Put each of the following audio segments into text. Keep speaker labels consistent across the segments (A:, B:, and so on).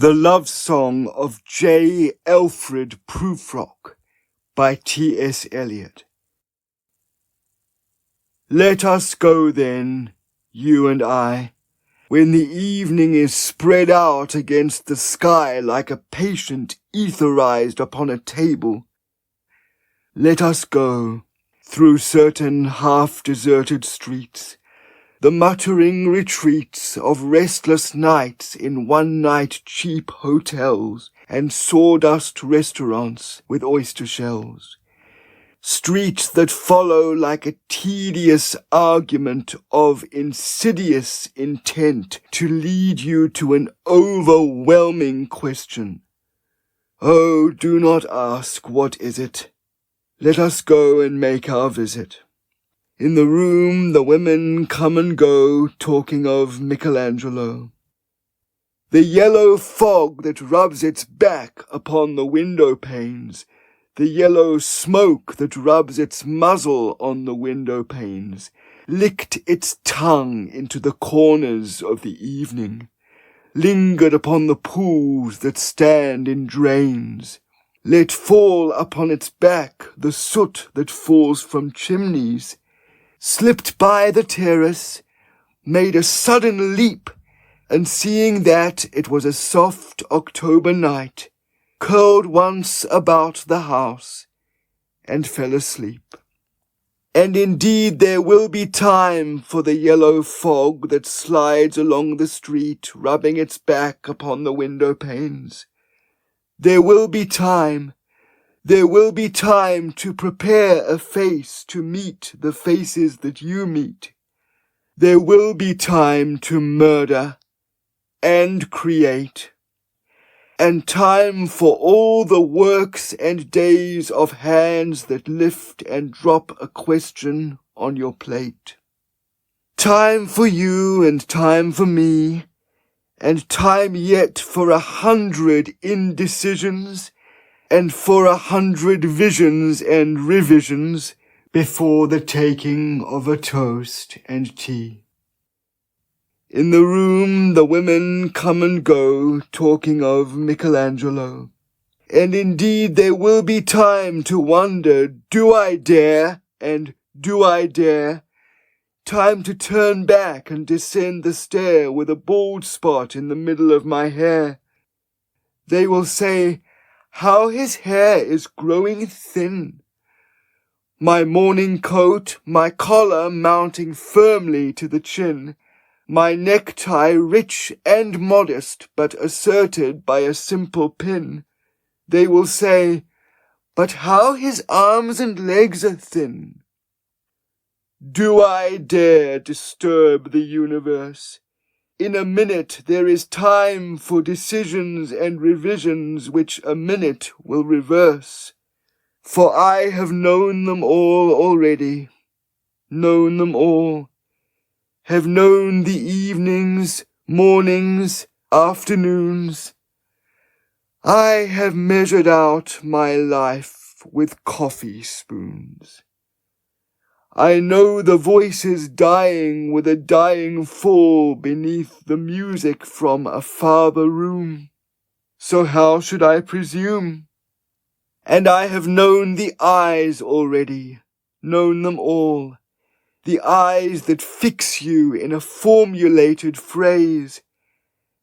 A: The Love Song of J. Alfred Prufrock by T.S. Eliot. Let us go then, you and I, when the evening is spread out against the sky like a patient etherized upon a table. Let us go through certain half-deserted streets, the muttering retreats of restless nights in one-night cheap hotels and sawdust restaurants with oyster shells. Streets that follow like a tedious argument of insidious intent to lead you to an overwhelming question. Oh, do not ask, what is it? Let us go and make our visit. In the room the women come and go, talking of Michelangelo. The yellow fog that rubs its back upon the window panes, the yellow smoke that rubs its muzzle on the window panes, licked its tongue into the corners of the evening, lingered upon the pools that stand in drains, let fall upon its back the soot that falls from chimneys, slipped by the terrace, made a sudden leap, and seeing that it was a soft October night, curled once about the house, and fell asleep. And indeed there will be time for the yellow fog that slides along the street, rubbing its back upon the window panes. There will be time. There will be time to prepare a face to meet the faces that you meet. There will be time to murder and create, and time for all the works and days of hands that lift and drop a question on your plate. Time for you and time for me, and time yet for 100 indecisions, and for 100 visions and revisions before the taking of a toast and tea. In the room the women come and go, talking of Michelangelo. And indeed there will be time to wonder, do I dare, and do I dare? Time to turn back and descend the stair with a bald spot in the middle of my hair. They will say, how his hair is growing thin. My morning coat, my collar mounting firmly to the chin, my necktie rich and modest, but asserted by a simple pin. They will say, but how his arms and legs are thin. Do I dare disturb the universe? In a minute there is time for decisions and revisions which a minute will reverse. For I have known them all already, known them all, have known the evenings, mornings, afternoons. I have measured out my life with coffee spoons. I know the voices dying with a dying fall beneath the music from a farther room. So how should I presume? And I have known the eyes already, known them all, the eyes that fix you in a formulated phrase.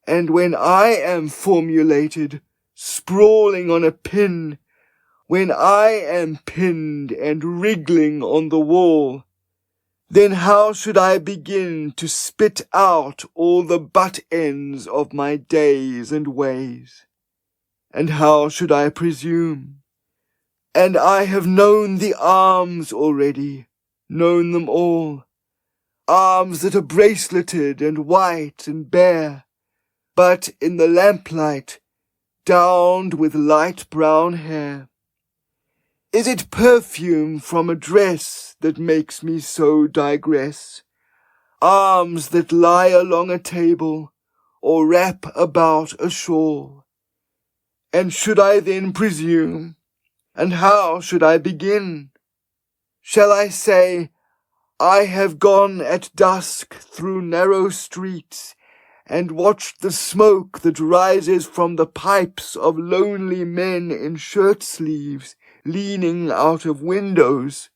A: And when I am formulated, sprawling on a pin, when I am pinned and wriggling on the wall, then how should I begin to spit out all the butt ends of my days and ways? And how should I presume? And I have known the arms already, known them all, arms that are braceleted and white and bare, but in the lamplight, downed with light brown hair. Is it perfume from a dress that makes me so digress? Arms that lie along a table, or wrap about a shawl? And should I then presume? And how should I begin? Shall I say, I have gone at dusk through narrow streets, and watched the smoke that rises from the pipes of lonely men in shirt sleeves leaning out of windows.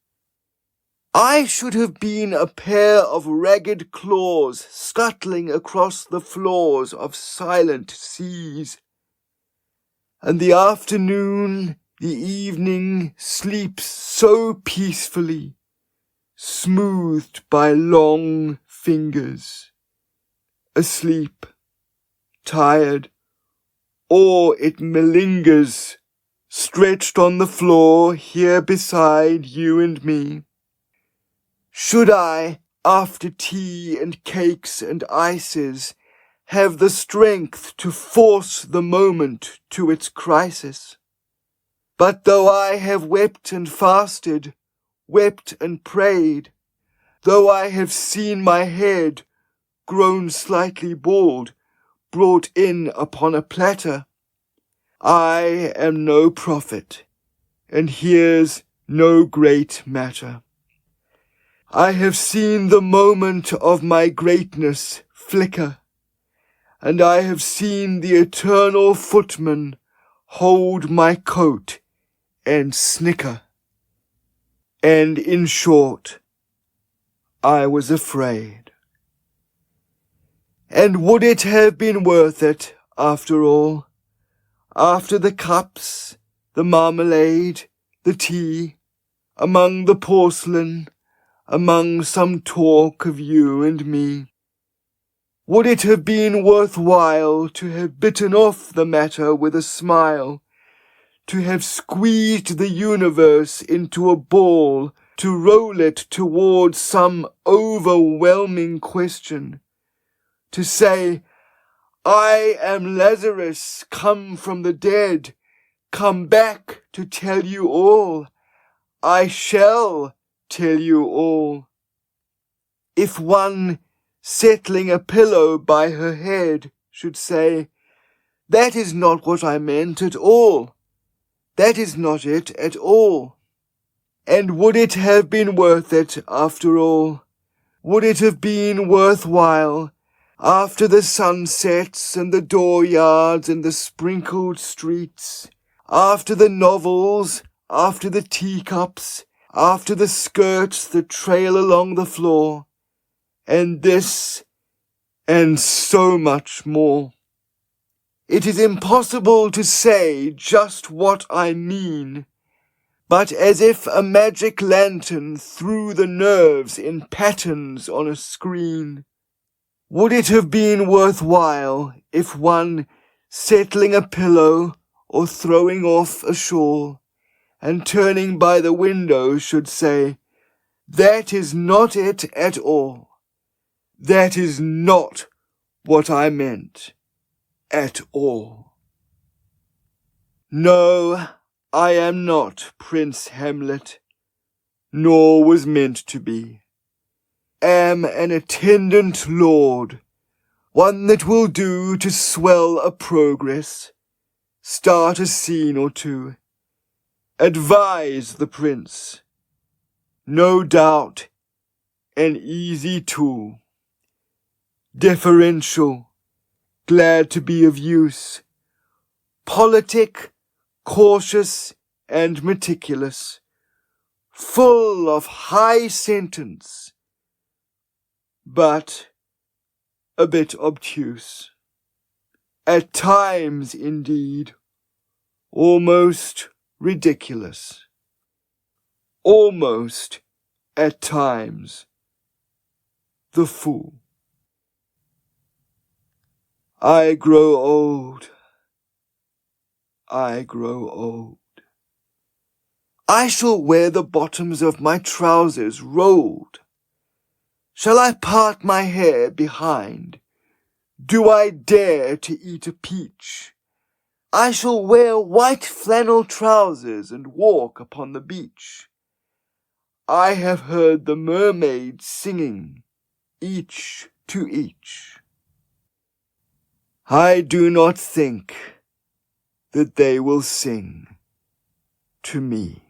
A: I should have been a pair of ragged claws scuttling across the floors of silent seas. And the afternoon, the evening sleeps so peacefully, smoothed by long fingers. Asleep, tired, or it malingers, stretched on the floor here beside you and me. Should I, after tea and cakes and ices, have the strength to force the moment to its crisis? But though I have wept and fasted, wept and prayed, though I have seen my head, grown slightly bald, brought in upon a platter, I am no prophet, and here's no great matter. I have seen the moment of my greatness flicker, and I have seen the eternal footman hold my coat and snicker. And in short, I was afraid. And would it have been worth it, after all? After the cups, the marmalade, the tea, among the porcelain, among some talk of you and me? Would it have been worth while to have bitten off the matter with a smile, to have squeezed the universe into a ball, to roll it towards some overwhelming question, to say, I am Lazarus come from the dead, come back to tell you all. I shall tell you all. If one, settling a pillow by her head, should say, that is not what I meant at all. That is not it at all. And would it have been worth it, after all? Would it have been worth while, after the sunsets and the dooryards and the sprinkled streets, after the novels, after the teacups, after the skirts that trail along the floor, and this, and so much more? It is impossible to say just what I mean, but as if a magic lantern threw the nerves in patterns on a screen. Would it have been worth while if one, settling a pillow or throwing off a shawl, and turning by the window should say, that is not it at all. That is not what I meant at all. No, I am not Prince Hamlet, nor was meant to be. Am an attendant lord, one that will do to swell a progress, start a scene or two, advise the prince, no doubt an easy tool, deferential, glad to be of use, politic, cautious and meticulous, full of high sentence, but a bit obtuse. At times, indeed, almost ridiculous. Almost, at times, the fool. I grow old. I grow old. I shall wear the bottoms of my trousers rolled. Shall I part my hair behind? Do I dare to eat a peach? I shall wear white flannel trousers and walk upon the beach. I have heard the mermaids singing, each to each. I do not think that they will sing to me.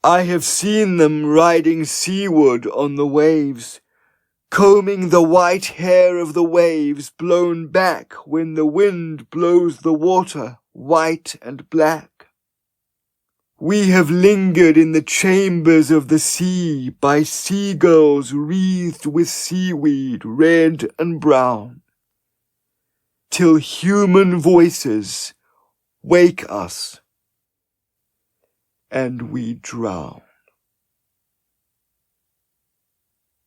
A: I have seen them riding seaward on the waves, combing the white hair of the waves blown back when the wind blows the water white and black. We have lingered in the chambers of the sea by seagulls wreathed with seaweed red and brown, till human voices wake us and we drown.